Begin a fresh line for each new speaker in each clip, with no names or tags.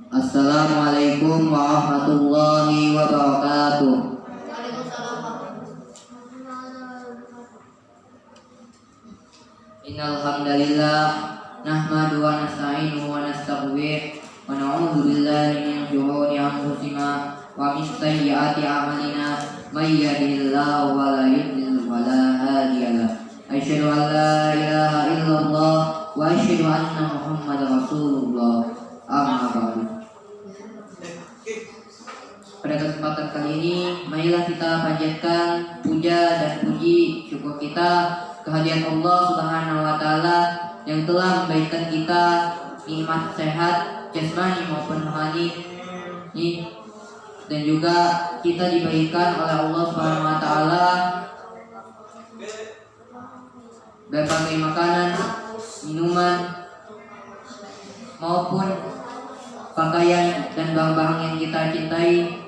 Assalamualaikum warahmatullahi wabarakatuh. Innal hamdalillah nahmadu wa nasta'inuhu wa nastaghfiruh wa na'udzu billahi min shururi anfusina wa min sayyiati a'malina may yahdihillahu wa la yudlil wa la hadiya lahu. Asyhadu an la ilaha illallah wa asyhadu anna Muhammadar Rasulullah. Amma ba'du. Pada kesempatan kali ini, marilah kita panjatkan puja dan puji syukur kita kehadirat Allah Subhanahu wa taala yang telah memberikan kita nikmat sehat jasmani maupun rohani, dan juga kita diberikan oleh Allah Subhanahu wa taala berbagai makanan, minuman maupun pakaian dan barang-barang yang kita cintai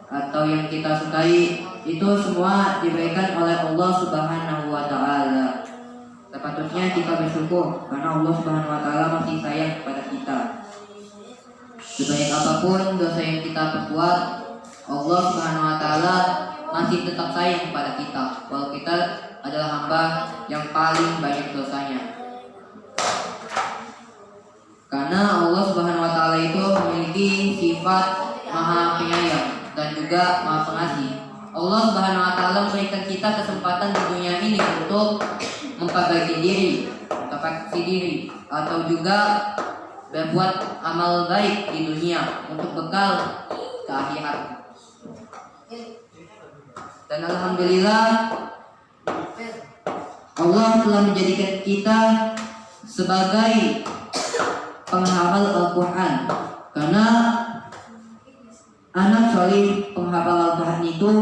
atau yang kita sukai, itu semua diberikan oleh Allah Subhanahu wa taala. Sepatutnya kita bersyukur karena Allah Subhanahu wa taala masih sayang kepada kita. Sebaik apapun dosa yang kita perbuat, Allah Subhanahu wa taala masih tetap sayang kepada kita, walau kita adalah hamba yang paling banyak dosanya. Karena Allah Subhanahu wa taala itu memiliki sifat Maha Penyayang dan juga Maha Pengasih. Allah Subhanahu wa taala memberikan kita kesempatan di dunia ini untuk memperbaiki diri, memperbaiki diri, atau juga berbuat amal baik di dunia untuk bekal ke akhirat. Dan alhamdulillah Allah telah menjadikan kita sebagai penghafal Al-Quran, karena anak soleh penghafal Al-Quran itu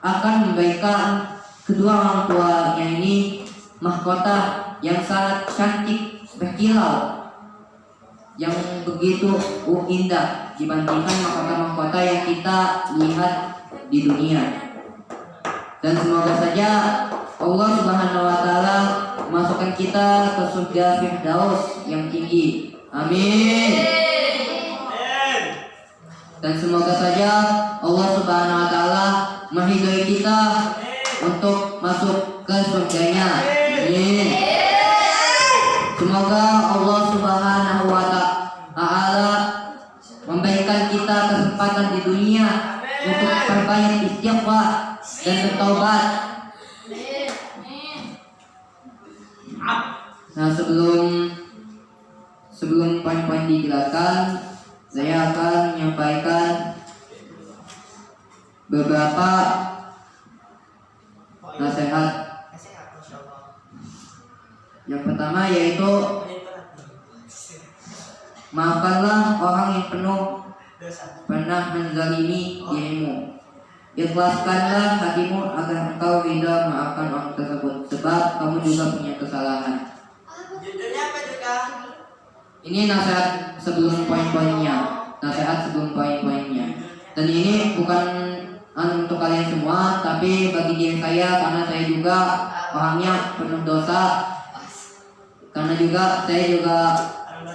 akan memberikan kedua orang tuanya ini mahkota yang sangat cantik berkilau, yang begitu indah dibandingkan mahkota-mahkota yang kita lihat di dunia. Dan semoga saja Allah Subhanahu wa taala memasukkan kita ke surga Firdaus yang tinggi. Amin. Dan semoga saja Allah Subhanahu wa taala meridhai kita untuk masuk ke surganya. Amin. Semoga Allah Subhanahu wa taala memberikan kita kesempatan di dunia untuk perbanyak istighfar dan bertaubat. Nah, sebelum poin-poin dijelaskan, saya akan menyampaikan beberapa nasihat. Yang pertama yaitu maafkanlah orang yang pernah menzalimi dirimu. Ikhlaskanlah hatimu agar engkau ridha memaafkan orang tersebut, sebab kamu juga punya kesalahan.
Judulnya apa juga?
Ini nasihat sebelum poin-poinnya. Dan ini bukan untuk kalian semua, tapi bagi diri saya, karena saya juga orangnya penuh dosa. Karena juga saya juga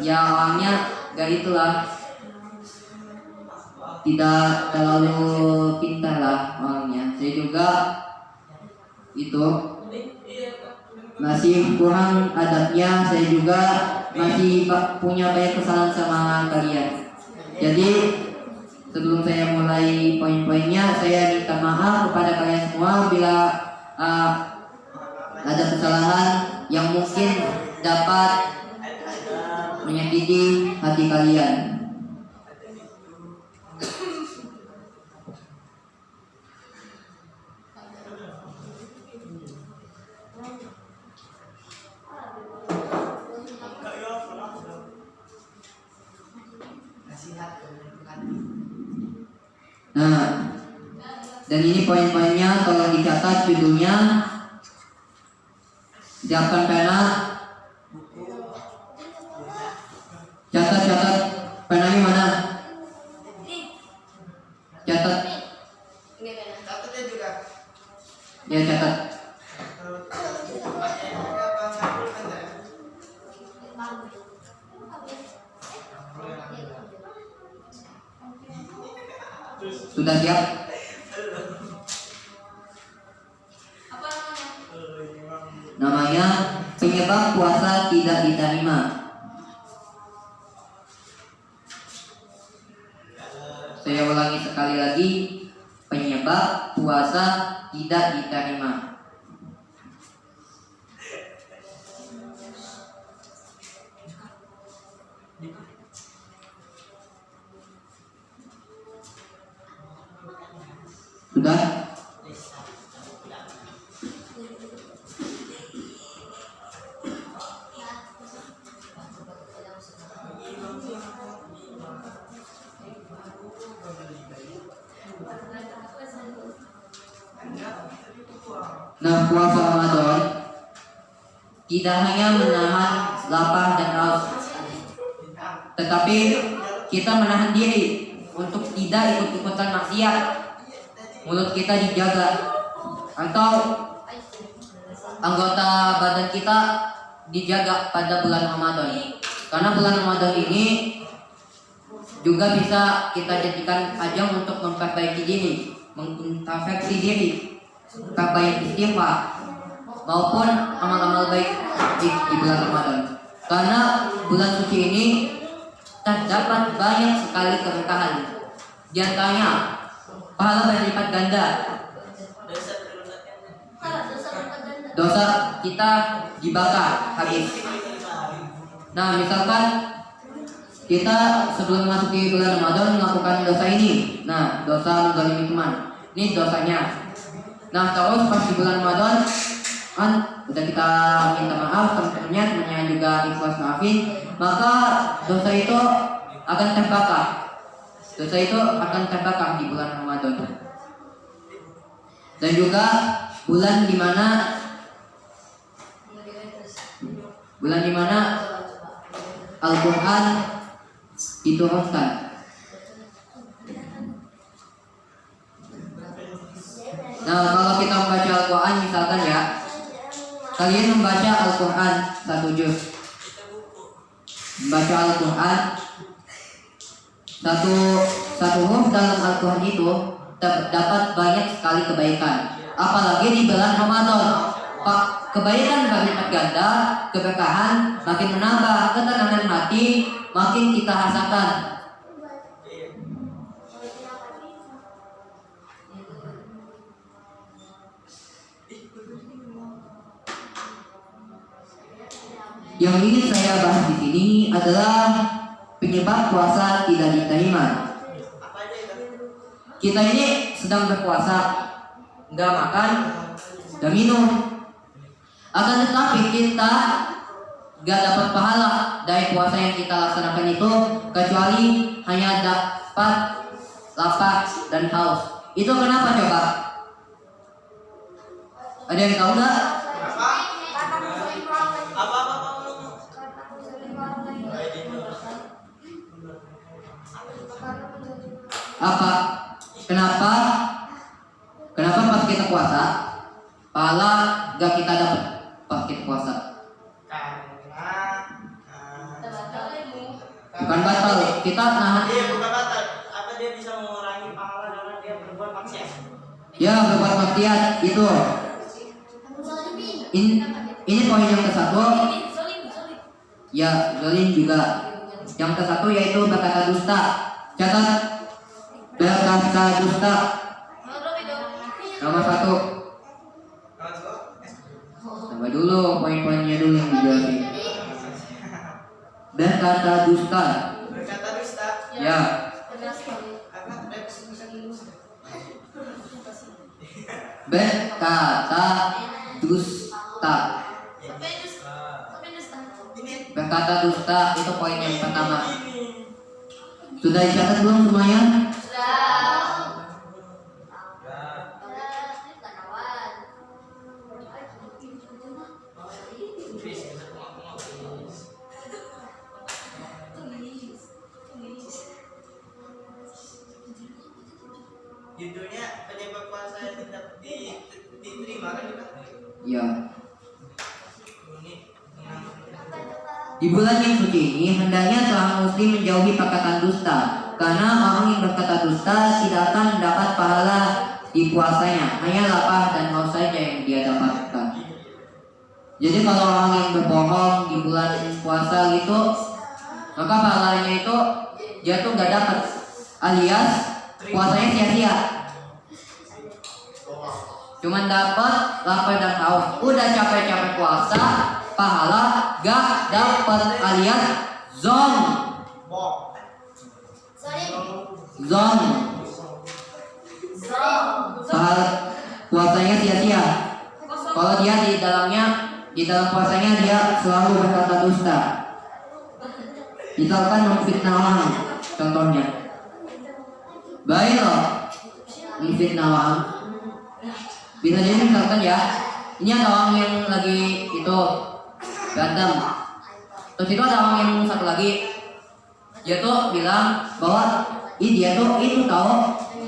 ya orangnya gak itulah, tidak terlalu pintar lah orangnya. Saya juga itu masih kurang adabnya. Saya juga masih punya banyak kesalahan sama kalian. Jadi sebelum saya mulai poin-poinnya, saya minta maaf kepada kalian semua bila ada kesalahan yang mungkin dapat menyakiti hati kalian. Nah, dan ini poin-poinnya, tolong dicatat judulnya. Siapkan pena, catat penanya mana? Catat.
Catatnya juga.
Ya, catat. Sudah siap? Namanya penyebab puasa tidak diterima. Saya ulangi sekali lagi, penyebab puasa tidak diterima. Sudah? Nah, puasa Ramadan tidak hanya menahan lapar dan haus, tetapi kita menahan diri untuk tidak ikut-ikutan maksiat. Mulut kita dijaga, atau anggota badan kita dijaga pada bulan Ramadan. Karena bulan Ramadan ini juga bisa kita jadikan ajang untuk memperbaiki diri, mengintrospeksi diri, perbaiki istighfar maupun amal-amal baik di bulan Ramadan. Karena bulan suci ini terdapat banyak sekali keberkahan. Di antaranya pahala berlipat ganda, dosa kita dibakar habis. Nah, misalkan kita sebelum memasuki bulan Ramadan melakukan dosa ini, nah dosa menzalimi teman, ini dosanya. Nah, terus pas di bulan Ramadan kan udah kita minta maaf teman-temannya juga ikhlas maafin, maka dosa itu akan terbakar. Dosa itu akan terbakar di bulan Ramadan. Dan juga bulan dimana Al-Quran diturunkan. Nah, kalau kita membaca Al-Quran misalkan ya, kalian membaca Al-Quran satu juz, membaca Al-Quran satu huruf dalam Al-Quran itu terdapat banyak sekali kebaikan. Apalagi di bulan Ramadan, kebaikan berlipat ganda, keberkahan makin menambah, ketenangan hati makin kita rasakan. Yang ingin saya bahas di sini adalah penyebab puasa tidak diterima. Kita ini sedang berpuasa, nggak makan, nggak minum, akan tetapi kita nggak dapat pahala dari puasa yang kita laksanakan itu, kecuali hanya dapat lapar dan haus. Itu kenapa coba? Ada yang tahu nggak? Apa? Kenapa pas kita puasa pahala gak kita dapat pas kita puasa? Bukan batal, kita nahan.
Iya, bukan batal. Apa dia bisa mengurangi pahala karena dia berbuat maksiat?
Ya, berbuat maksiat itu. Ini poin yang ke-1. Ya, zalim juga. Yang ke-1 yaitu berkata dusta. Catat, berkata dusta. Nomor 1. Coba dulu poin-poinnya dulu yang dijelasin. Berkata dusta.
Berkata dusta.
Ya. Berkata dusta. Berkata dusta itu poin yang pertama. Sudah dicatat belum semuanya?
Judulnya penyebab puasa yang tidak diterima kan juga?
Ya. Di bulan yang suci ini hendaknya seorang muslim menjauhi perkataan dusta, karena orang yang berkata dusta tidak akan mendapat pahala di puasanya, hanya lapar dan haus saja yang dia dapatkan. Jadi kalau orang yang berbohong di bulan puasa gitu, maka pahalanya itu dia tuh gak dapat, alias puasanya sia-sia. Cuman dapat lapar dan haus. Udah capek-capek puasa, pahala gak dapat, alias zon. Zon. Puasanya sia-sia. Kalau dia di dalam puasanya dia selalu berkata dusta. Misalkan memfitnah orang, contohnya. Baik loh, memfitnah orang. Bisa jadi misalkan ya, ini ada orang yang lagi itu berantem. Terus itu ada orang yang satu lagi, dia tuh bilang bahwa dia tuh itu tahu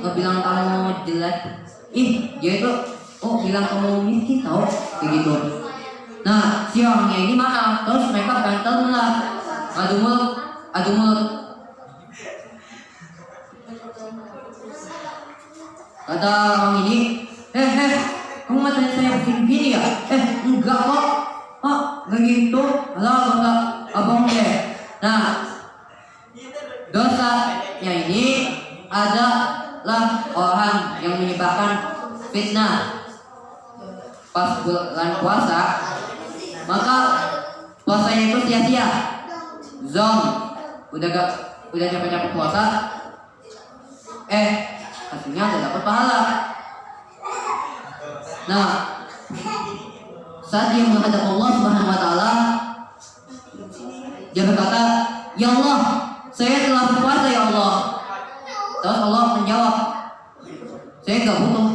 ngebilang kamu jelek. Dia itu bilang kamu miskin tahu, kayak gitu. Nah, si orangnya ini marah, terus mereka berantem lah, adu mulut. Kata orang ini, kamu ngatain saya begini ya? Enggak kok. Enggak gitu. Alah, kata abang deh. Nah, dosanya ini adalah orang yang menyebabkan fitnah pas bulan puasa, maka puasanya itu sia-sia. Zom, udah capek-capek puasa, hasilnya ada dapat pahala. Nah, saat dia menghadap Allah Subhanahu wa taala, dia berkata, "Ya Allah, saya telah berpuasa ya Allah." Terus Allah menjawab, "Saya enggak butuh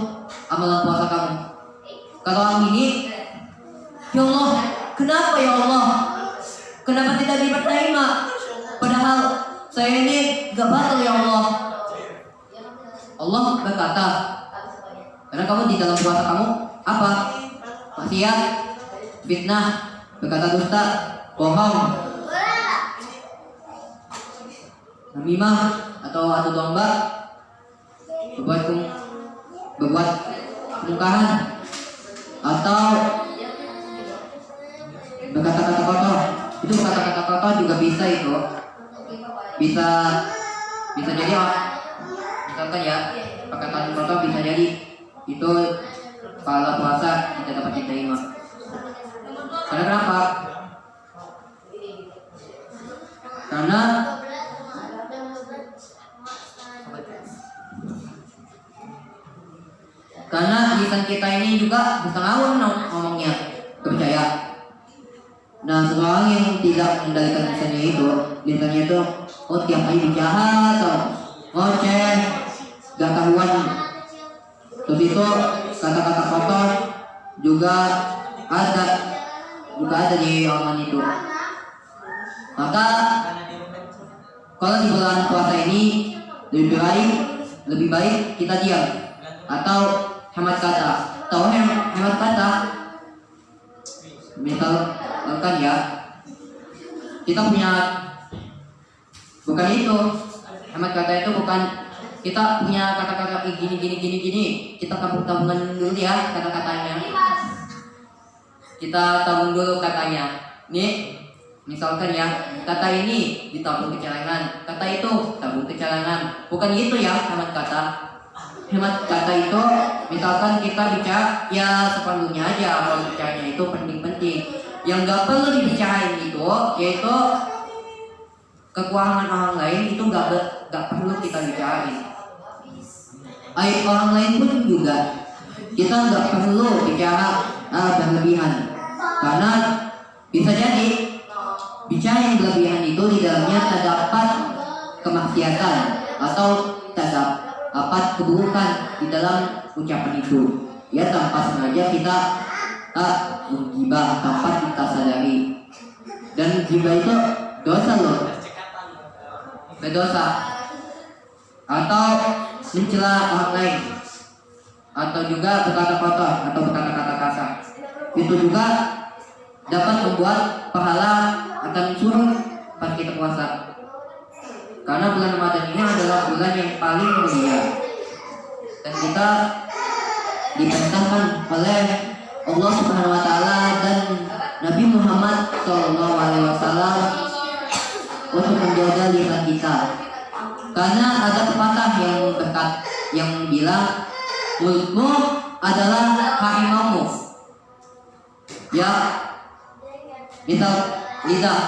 amalan puasa kamu." Kata orang ini, "Ya Allah, kenapa ya Allah? Kenapa tidak diterima? Padahal saya ini enggak batal ya Allah." Allah berkata, karena kamu di dalam puasa kamu apa? Maksiat, fitnah, berkata dusta, bohong, namimah atau adu domba, berbuat kemungkaran, atau berkata-kata kotor. Itu kata-kata kotor juga bisa itu. Bisa jadi misalkan ya, perkataan kotor bisa jadi itu kalau puasa tidak dapat diterima. Karena kenapa? Karena lisan kita ini juga bisa ngawur ngomongnya, percaya. Nah, seorang yang tidak mengendalikan lisannya itu tiap hari bicara atau ngoceh, gak karuan. Terus itu kata-kata kotor juga ada di omongan itu. Maka kalau di bulan puasa ini lebih baik kita diam atau hemat kata. Tahu hemat kata? Misalkan ya, kita punya, bukan itu hemat kata itu, bukan kita punya kata-kata gini. Kita tabungan dulu ya kata-katanya. Kita tabung dulu katanya. Nih, misalkan ya, kata ini ditabung ke celengan, kata itu tabung ke celengan. Bukan gitu ya hemat kata. Hemat kata itu misalkan kita bicara ya seperlunya aja. Kalau bicaranya itu penting-penting. Yang gak perlu dibicarain itu yaitu kekurangan orang lain, itu gak perlu kita bicarain. Aib orang lain pun juga kita nggak perlu bicara berlebihan, karena bisa jadi bicara yang berlebihan itu di dalamnya terdapat kemaksiatan atau terdapat keburukan di dalam ucapan itu. Ya, tanpa sengaja kita menggibah tanpa kita sadari, dan gibah itu dosa loh, berdosa. Atau mencela orang lain, atau juga berkata kotor atau berkata-kata kasar, itu juga dapat membuat pahala akan surut pas kita puasa. Karena bulan Ramadan ini adalah bulan yang paling mulia dan kita diperintahkan oleh Allah Subhanahu wa taala dan Nabi Muhammad SAW untuk menjaga lisan kita. Karena ada pepatah yang bilang mulutmu adalah harimaumu. Ya, misal lidah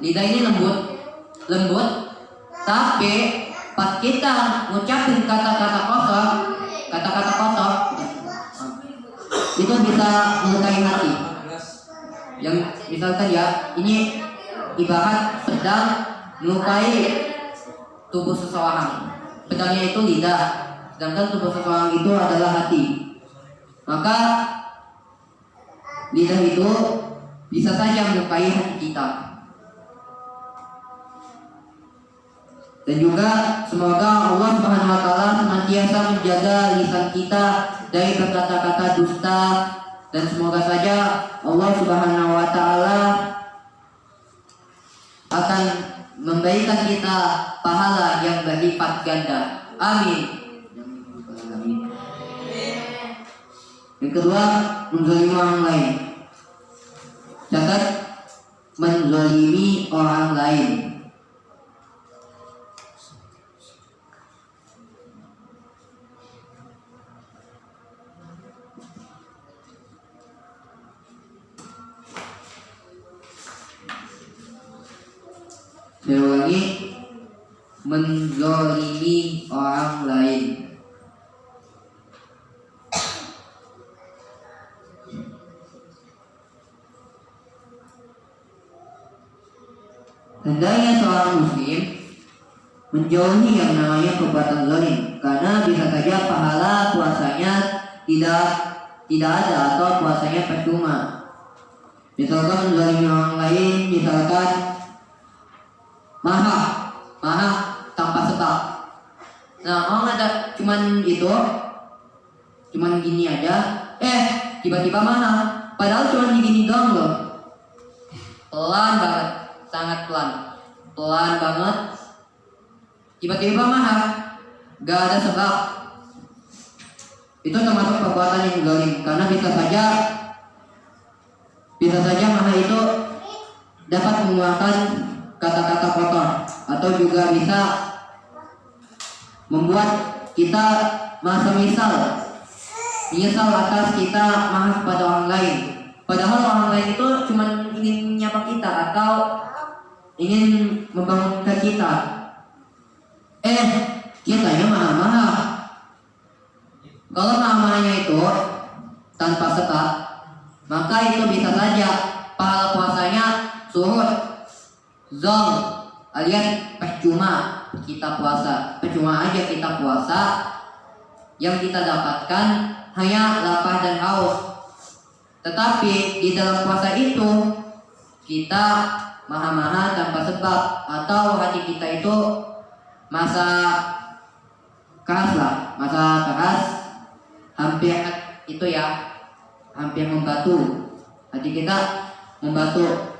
ini lembut, tapi pas kita ngucapin kata-kata kotor, itu bisa melukai hati. Yang misalkan ya, ini ibarat pedang melukai tubuh seseorang. Pedangnya itu lidah, sedangkan tubuh seseorang itu adalah hati. Maka lidah itu bisa saja melukai hati kita. Dan juga semoga Allah Subhanahu wa taala senantiasa menjaga lisan kita dari berkata-kata dusta, dan semoga saja Allah Subhanahu wa taala akan memberikan kita pahala yang berlipat ganda. Amin. Yang kedua, menzalimi orang lain. Catat, menzalimi orang lain. Saya ulangi, menzalimi orang lain. Hendaknya seorang muslim menjauhi yang namanya perbuatan zalim, karena bisa saja pahala puasanya tidak ada atau puasanya percuma. Misalkan menzalimi orang lain, misalkan marah tanpa sebab. Nah, orang ada cuman gini aja, tiba-tiba marah, padahal cuman gini doang loh. Pelan banget, sangat pelan banget. Tiba-tiba marah, gak ada sebab. Itu termasuk perbuatan yang zalim, karena bisa saja marah itu dapat mengeluarkan kata-kata kotor, atau juga bisa membuat kita merasa menyesal atas kita marah kepada orang lain. Padahal orang lain itu cuma ingin menyapa kita atau ingin membangunkan kita. Kitanya marah-marah. Kalau marah-marahnya itu tanpa sebab, maka itu bisa saja pahala puasanya surut, zong, alias percuma kita puasa. Percuma aja kita puasa, yang kita dapatkan hanya lapar dan haus. Tetapi di dalam puasa itu kita marah-marah tanpa sebab, atau hati kita itu masa keras, hampir membatu. Hati kita membatu.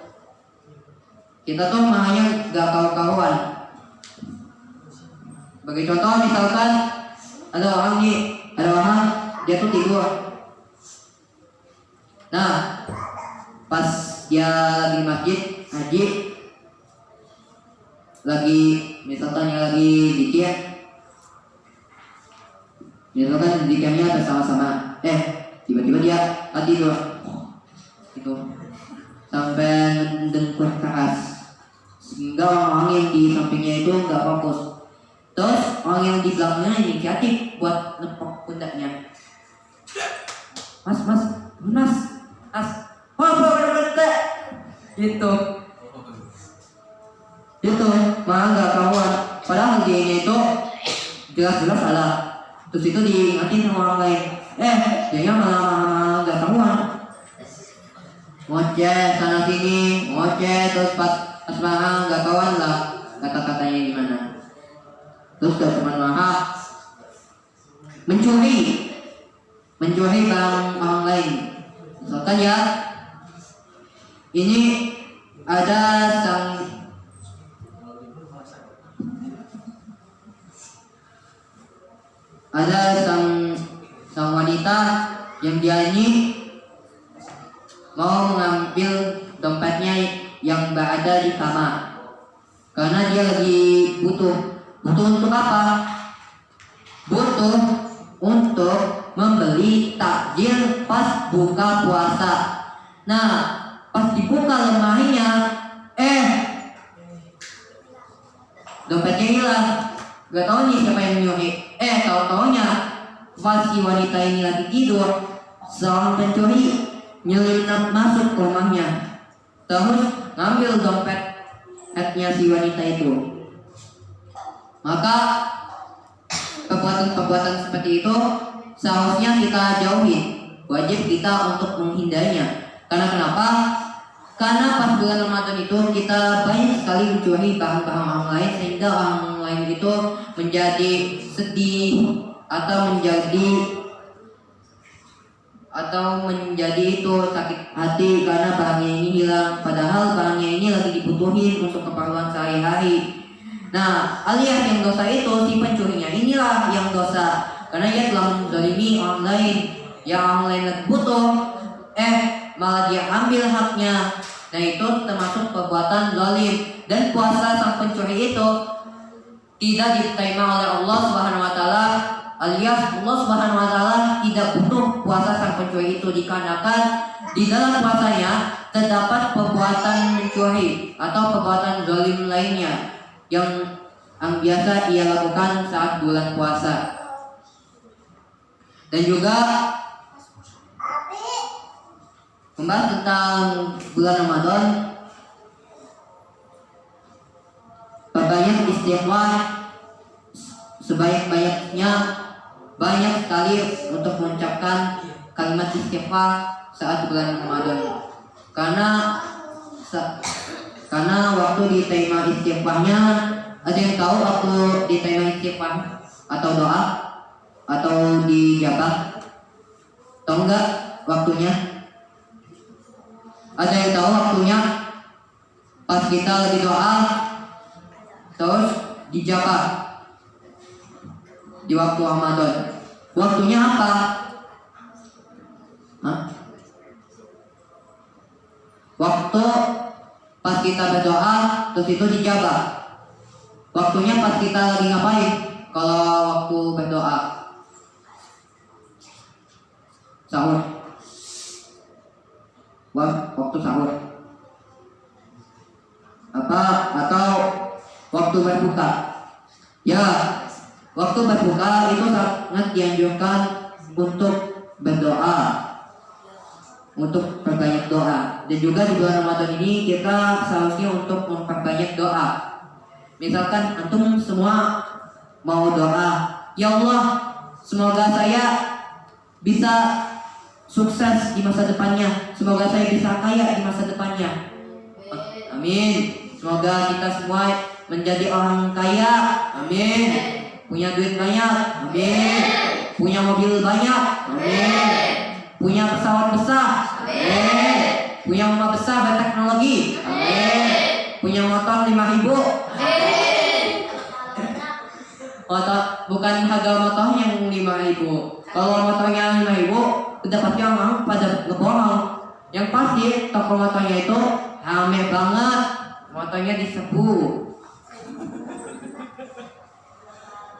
Kita tuh marahnya gak karu-karuan. Bagi contoh, misalkan ada orang dia tuh tidur. Nah, pas dia lagi di masjid haji, misalkan zikirnya bersama-sama, tiba-tiba dia tidur gitu sampai mendengkur keras, sehingga orang yang di sampingnya itu nggak fokus. Terus orang yang di belakangnya inisiatif buat nepok pundaknya. Mas, gitu malah nggak karuan, padahal dia itu jelas-jelas salah. Terus itu diingatin sama orang lain, dia malah nggak karuan, ngoceh sana sini, terus pas marah nggak kawan lah kata-katanya gimana. Terus gak cuma marah, mencuri barang orang lain. Misalkan ya, ini ada sang wanita yang dia ini mau mengambil dompetnya yang berada di kamar, karena dia lagi butuh untuk apa? Butuh untuk membeli takjil pas buka puasa. Nah, pas dibuka lemarinya, dompetnya hilang. Gak tahu nih siapa yang nyuri. Tahu-taunya pas si wanita ini lagi tidur, seorang pencuri nyelinap masuk ke rumahnya, terus ngambil dompetnya si wanita itu. Maka perbuatan seperti itu seharusnya kita jauhi. Wajib kita untuk menghindarinya. Karena kenapa? Karena pas bulan Ramadan itu kita banyak sekali mencuri barang-barang orang lain, sehingga orang lain itu menjadi sedih atau menjadi itu sakit hati karena barangnya ini hilang, padahal barangnya ini lagi dibutuhin untuk keperluan sehari-hari. Nah, alias yang dosa itu si pencurinya inilah yang dosa, karena dia telah menzalimi orang lain, yang orang lain lagi butuh, malah dia ambil haknya. Nah, itu termasuk perbuatan zalim. Dan puasa sang pencuri itu tidak diterima oleh Allah Subhanahu wa taala, alias Allah Subhanahu wa taala tidak butuh puasa sang pencuri itu, dikarenakan di dalam puasanya terdapat perbuatan mencuri atau perbuatan zalim lainnya yang biasa ia lakukan saat bulan puasa. Dan juga membahas tentang bulan Ramadan, perbanyak istighfar sebanyak-banyaknya, banyak sekali untuk mengucapkan kalimat istighfar saat bulan Ramadan. Karena waktu diterima istighfarnya, ada yang tahu waktu diterima istighfar atau doa atau dijabah? Tahu enggak waktunya? Ada yang tahu waktunya? Pas kita lagi doa terus dijabah di waktu Ramadan. Waktunya apa? Waktu pas kita berdoa terus itu dijabah. Waktunya pas kita lagi ngapain? Kalau waktu berdoa, sahur. Waktu sahur. Atau waktu berbuka. Ya, waktu berbuka itu sangat dianjurkan untuk berdoa, untuk perbanyak doa. Dan juga di bulan Ramadan ini kita seharusnya untuk memperbanyak doa. Misalkan antum semua mau doa, ya Allah, semoga saya bisa sukses di masa depannya, semoga saya bisa kaya di masa depannya. Amin. Semoga kita semua menjadi orang kaya. Amin. Punya duit banyak. Amin. Punya mobil banyak. Amin. Punya pesawat besar. Amin. Punya rumah besar berteknologi. Amin. Punya motor 5.000. Motor, bukan harga motornya yang 5.000. Kalau motornya 5.000, udah pasti orang pada ngebohong. Yang pasti toko motornya itu rame banget, motornya diserbu.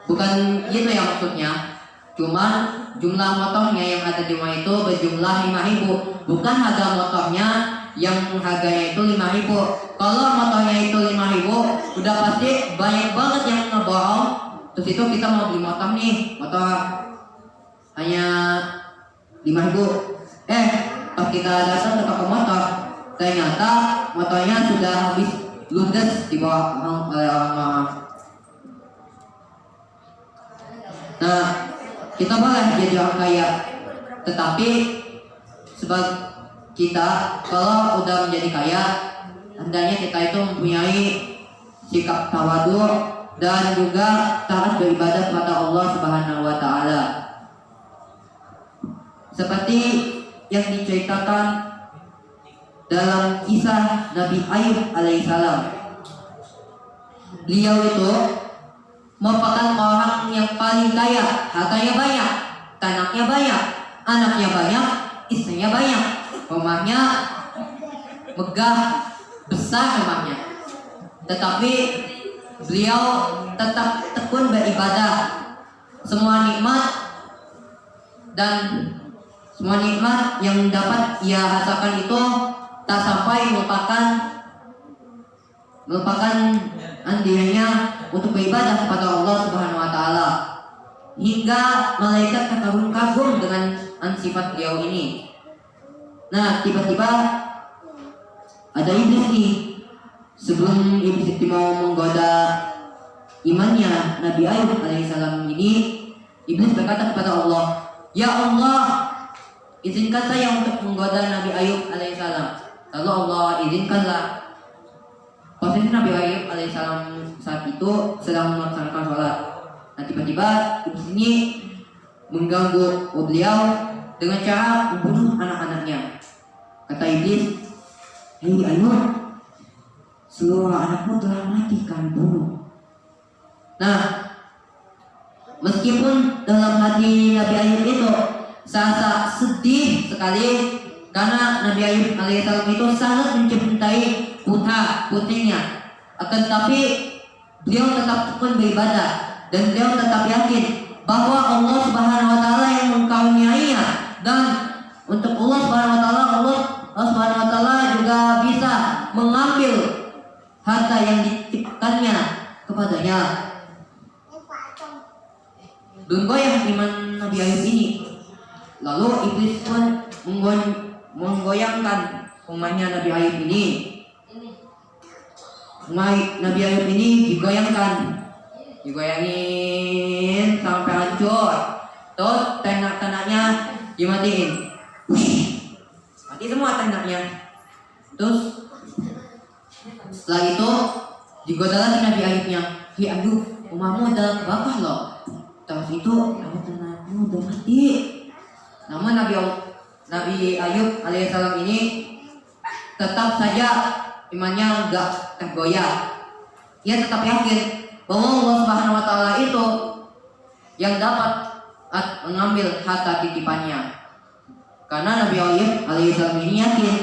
Bukan gitu ya maksudnya. Cuma jumlah motornya yang ada di rumah itu berjumlah 5.000. Bukan harga motornya yang harganya itu 5.000. Kalau motornya itu 5.000, udah pasti banyak banget yang ngebohong. Terus itu kita mau beli motor nih, motor hanya 5.000. Pas kita datang ke toko motor, ternyata motornya sudah habis ludes di bawah oleh orang-orang. Nah, kita boleh jadi orang kaya, tetapi sebab kita kalau udah menjadi kaya, hendaknya kita itu mempunyai sikap tawadhu dan juga taat beribadah kepada Allah Subhanahu wa taala. Seperti yang diceritakan dalam kisah Nabi Ayub alaihissalam. Beliau itu merupakan orang yang paling kaya, hartanya banyak, tanahnya banyak, anaknya banyak, istrinya banyak, rumahnya megah, besar rumahnya. Tetapi beliau tetap tekun beribadah. Semua nikmat yang dapat ia rasakan itu tak sampai melupakan dirinya untuk beribadah kepada Allah Subhanahu wa taala. Hingga malaikat kagum-kagum dengan sifat beliau ini. Nah, tiba-tiba ada iblis nih. Sebelum iblis itu mau menggoda imannya Nabi Ayub alaihissalam ini, iblis berkata kepada Allah, "Ya Allah, izinkan saya untuk menggoda Nabi Ayub alaihissalam." Lalu Allah izinkanlah. Posisi Nabi Ayub alaihissalam saat itu sedang melaksanakan sholat. Nah, tiba-tiba iblis ini mengganggu beliau dengan cara membunuh anak-anaknya. Kata iblis, "Hei Ayub, seluruh anakmu telah mati kami bunuh." Nah, meskipun dalam hati Nabi Ayub itu sangat sedih sekali karena Nabi Ayub alaihissalam itu sangat mencintai putrinya, akan tetapi beliau tetap tekun beribadah dan beliau tetap yakin bahwa Allah Subhanahu wa taala yang mengkaruniainya, dan untuk Allah Subhanahu wa taala juga bisa mengambil harta yang dititipkannya kepadanya. Belum goyah iman Nabi Ayub ini. Lalu iblis pun menggoyangkan rumahnya Nabi Ayub ini. Nabi Ayub ini digoyangin sampai hancur. Terus ternak-ternaknya dimatiin. Mati semua ternaknya. Terus setelah itu digoda lagi Nabi Ayubnya. "Hei Ayub, rumahmu udah kebakar loh." Terus itu ternakmu udah mati. Namun Nabi Ayub alaihissalam ini tetap saja imannya enggak tergoyah. Ia tetap yakin bahwa Allah Subhanahu wa taala itu yang dapat mengambil harta titipannya. Karena Nabi Ayub alaihissalam ini yakin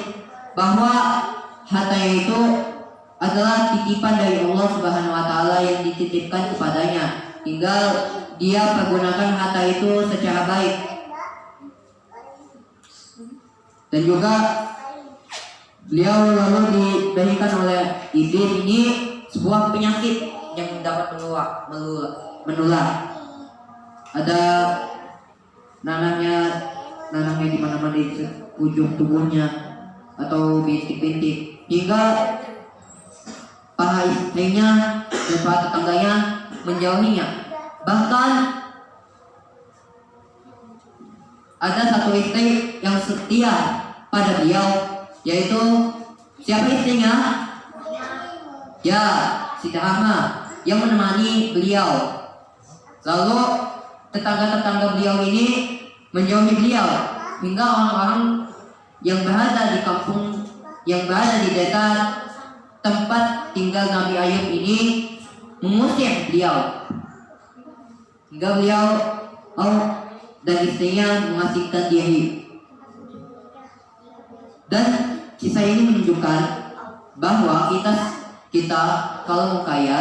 bahwa hartanya itu adalah titipan dari Allah Subhanahu wa taala yang dititipkan kepadanya. Tinggal dia pergunakan harta itu secara baik. Dan juga beliau lalu diberikan oleh iblis ini sebuah penyakit yang dapat menular. Ada nanahnya di mana-mana di ujung tubuhnya atau bintik-bintik, hingga para istrinya dan para tetangganya menjauhinya. Bahkan ada satu istri yang setia pada beliau, yaitu siapa istrinya? Ya, Siti Rahma yang menemani beliau. Lalu tetangga-tetangga beliau ini menjauhi beliau, hingga orang-orang yang berada di kampung, yang berada di desa tempat tinggal Nabi Ayub ini mengusir beliau, hingga beliau dan istrinya mengasingkan diri. Dan kisah ini menunjukkan bahwa kita kalau mau kaya,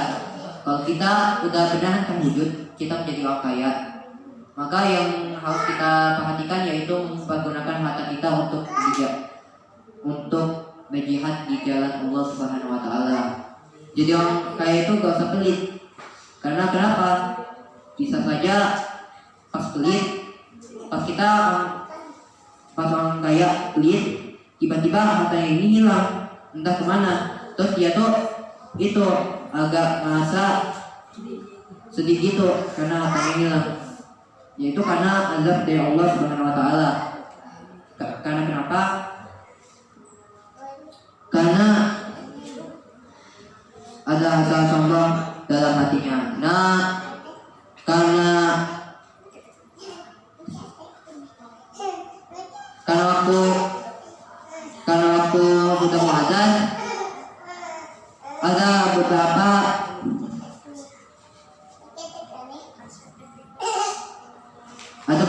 kalau kita udah benar terwujud, kita menjadi orang kaya, maka yang harus kita perhatikan yaitu menggunakan harta kita untuk berjihad di jalan Allah Subhanahu wa taala. Jadi orang kaya itu gak usah pelit. Karena kenapa? Bisa saja pas orang kaya pelit, tiba-tiba hartanya ini hilang, entah kemana. Terus dia tuh itu agak merasa sedih gitu karena hartanya hilang. Yaitu karena azab dari Allah Subhanahu wa taala. Karena kenapa? Karena ada rasa sombong dalam hatinya. Nah, karena waktu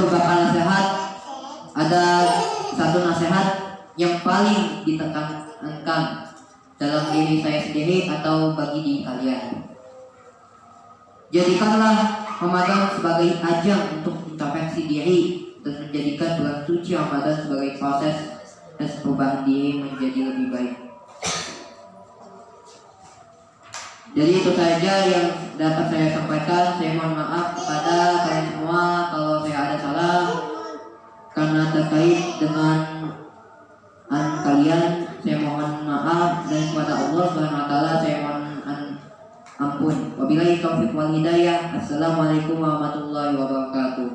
beberapa nasihat, ada satu nasihat yang paling ditekankan dalam diri saya sendiri atau bagi diri kalian. Jadikanlah Ramadan sebagai ajang untuk introspeksi diri dan menjadikan bulan suci Ramadan sebagai proses dan perubahan diri menjadi lebih baik. Jadi itu saja yang dapat saya sampaikan. Saya mohon maaf kepada kalian semua kalau saya ada salah, karena terkait dengan kalian saya mohon maaf, dan kepada Allah Subhanahu wa taala saya mohon ampun. Wabillahi taufiq wal hidayah. Assalamualaikum warahmatullahi wabarakatuh.